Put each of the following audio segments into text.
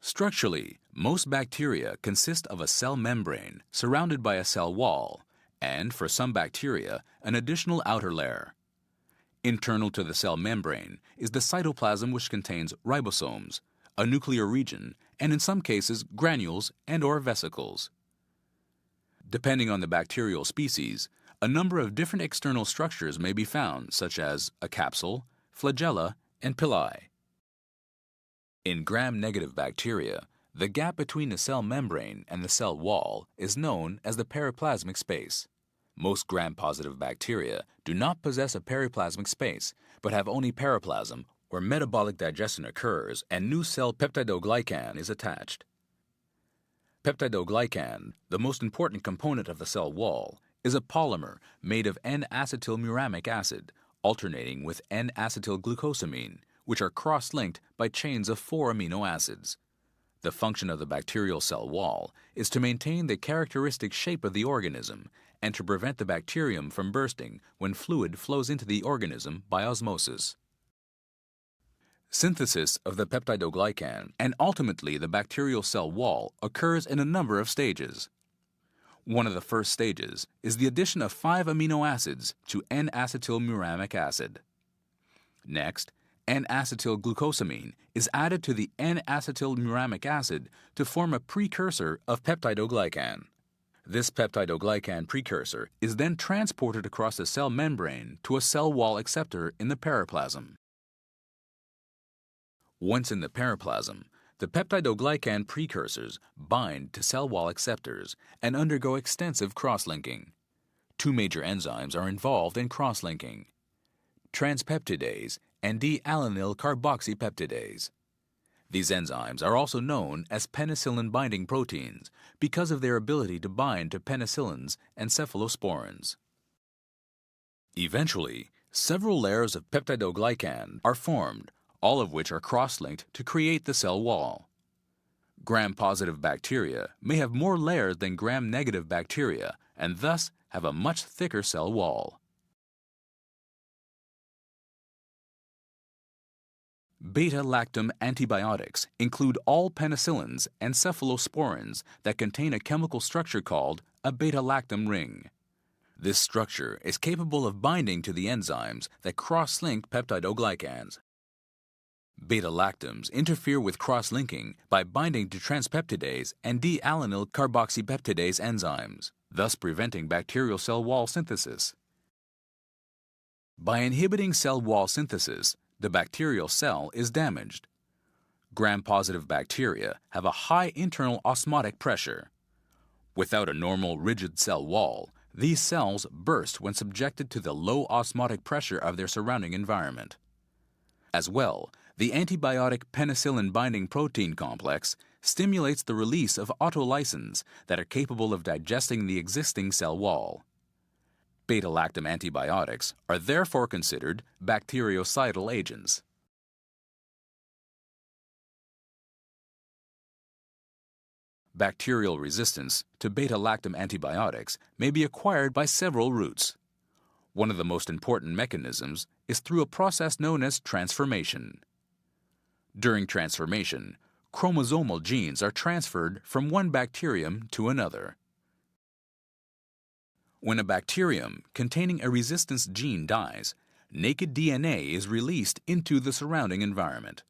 Structurally, most bacteria consist of a cell membrane surrounded by a cell wall, and for some bacteria, an additional outer layer. Internal to the cell membrane is the cytoplasm, which contains ribosomes, a nuclear region, and in some cases granules and/or vesicles. Depending on the bacterial species, a number of different external structures may be found, such as a capsule, flagella, and pili. In gram-negative bacteria, the gap between the cell membrane and the cell wall is known as the periplasmic space. Most gram-positive bacteria do not possess a periplasmic space, but have only periplasm, where metabolic digestion occurs and new cell peptidoglycan is attached. Peptidoglycan, the most important component of the cell wall, is a polymer made of N-acetylmuramic acid, alternating with N-acetylglucosamine, which are cross-linked by chains of 4 amino acids. The function of the bacterial cell wall is to maintain the characteristic shape of the organism and to prevent the bacterium from bursting when fluid flows into the organism by osmosis. Synthesis of the peptidoglycan and ultimately the bacterial cell wall occurs in a number of stages. One of the first stages is the addition of 5 amino acids to N-acetylmuramic acid. Next, N-acetylglucosamine is added to the N-acetylmuramic acid to form a precursor of peptidoglycan. This peptidoglycan precursor is then transported across the cell membrane to a cell wall acceptor in the periplasm. Once in the periplasm, the peptidoglycan precursors bind to cell wall acceptors and undergo extensive cross-linking. 2 major enzymes are involved in cross-linking: transpeptidase and D-alanine carboxypeptidase. These enzymes are also known as penicillin-binding proteins because of their ability to bind to penicillins and cephalosporins. Eventually, several layers of peptidoglycan are formed, all of which are cross-linked to create the cell wall. Gram-positive bacteria may have more layers than gram-negative bacteria and thus have a much thicker cell wall. Beta-lactam antibiotics include all penicillins and cephalosporins that contain a chemical structure called a beta-lactam ring. This structure is capable of binding to the enzymes that cross-link peptidoglycans. Beta-lactams interfere with cross-linking by binding to transpeptidase and D-alanine carboxypeptidase enzymes, thus preventing bacterial cell wall synthesis. By inhibiting cell wall synthesis, the bacterial cell is damaged. Gram-positive bacteria have a high internal osmotic pressure. Without a normal rigid cell wall, these cells burst when subjected to the low osmotic pressure of their surrounding environment. As well, the antibiotic penicillin-binding protein complex stimulates the release of autolysins that are capable of digesting the existing cell wall. Beta-lactam antibiotics are therefore considered bactericidal agents. Bacterial resistance to beta-lactam antibiotics may be acquired by several routes. One of the most important mechanisms is through a process known as transformation. During transformation, chromosomal genes are transferred from one bacterium to another. When a bacterium containing a resistance gene dies, naked DNA is released into the surrounding environment.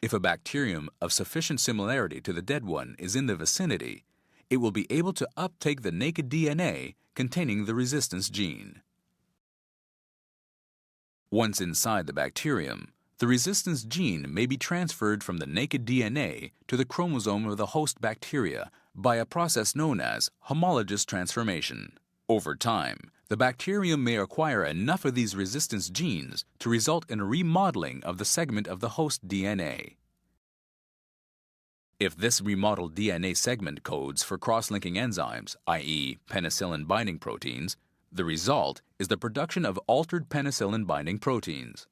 If a bacterium of sufficient similarity to the dead one is in the vicinity, it will be able to uptake the naked DNA containing the resistance gene. Once inside the bacterium, the resistance gene may be transferred from the naked DNA to the chromosome of the host bacteria by a process known as homologous transformation. Over time, the bacterium may acquire enough of these resistance genes to result in a remodeling of the segment of the host DNA. If this remodeled DNA segment codes for cross-linking enzymes, i.e. penicillin-binding proteins, the result is the production of altered penicillin-binding proteins.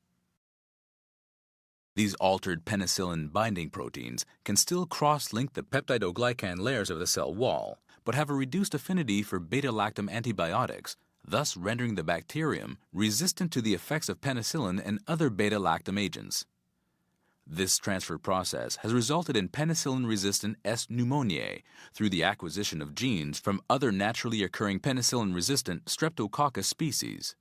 These altered penicillin-binding proteins can still cross-link the peptidoglycan layers of the cell wall, but have a reduced affinity for beta-lactam antibiotics, thus rendering the bacterium resistant to the effects of penicillin and other beta-lactam agents. This transfer process has resulted in penicillin-resistant S. pneumoniae through the acquisition of genes from other naturally occurring penicillin-resistant Streptococcus species.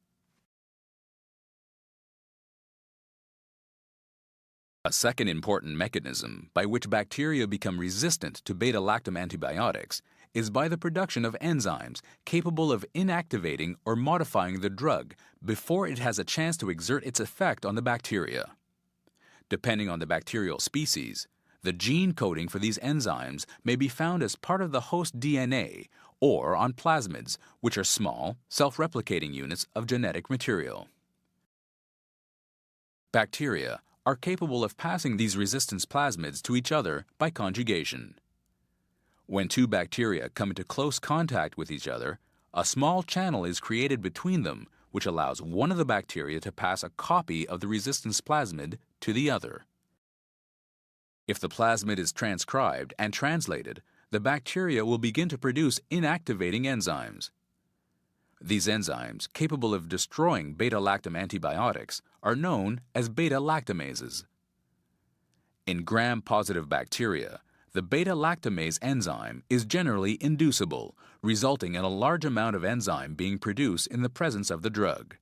A second important mechanism by which bacteria become resistant to beta-lactam antibiotics is by the production of enzymes capable of inactivating or modifying the drug before it has a chance to exert its effect on the bacteria. Depending on the bacterial species, the gene coding for these enzymes may be found as part of the host DNA or on plasmids, which are small, self-replicating units of genetic material. Bacteria are capable of passing these resistance plasmids to each other by conjugation. When two bacteria come into close contact with each other, a small channel is created between them, which allows one of the bacteria to pass a copy of the resistance plasmid to the other. If the plasmid is transcribed and translated, the bacteria will begin to produce inactivating enzymes. These enzymes, capable of destroying beta-lactam antibiotics, are known as beta-lactamases. In gram-positive bacteria, the beta-lactamase enzyme is generally inducible, resulting in a large amount of enzyme being produced in the presence of the drug.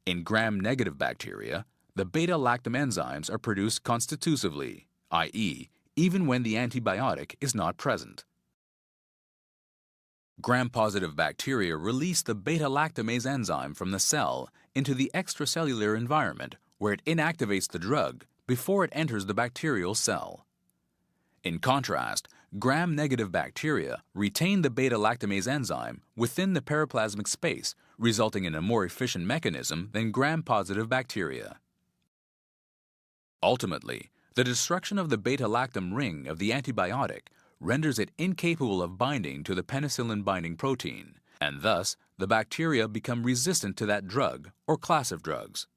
In gram-negative bacteria, the beta-lactam enzymes are produced constitutively, i.e., even when the antibiotic is not present. Gram-positive bacteria release the beta-lactamase enzyme from the cell into the extracellular environment where it inactivates the drug before it enters the bacterial cell. In contrast, gram-negative bacteria retain the beta-lactamase enzyme within the periplasmic space, resulting in a more efficient mechanism than gram-positive bacteria. Ultimately, the destruction of the beta-lactam ring of the antibiotic renders it incapable of binding to the penicillin-binding protein, and thus the bacteria become resistant to that drug or class of drugs.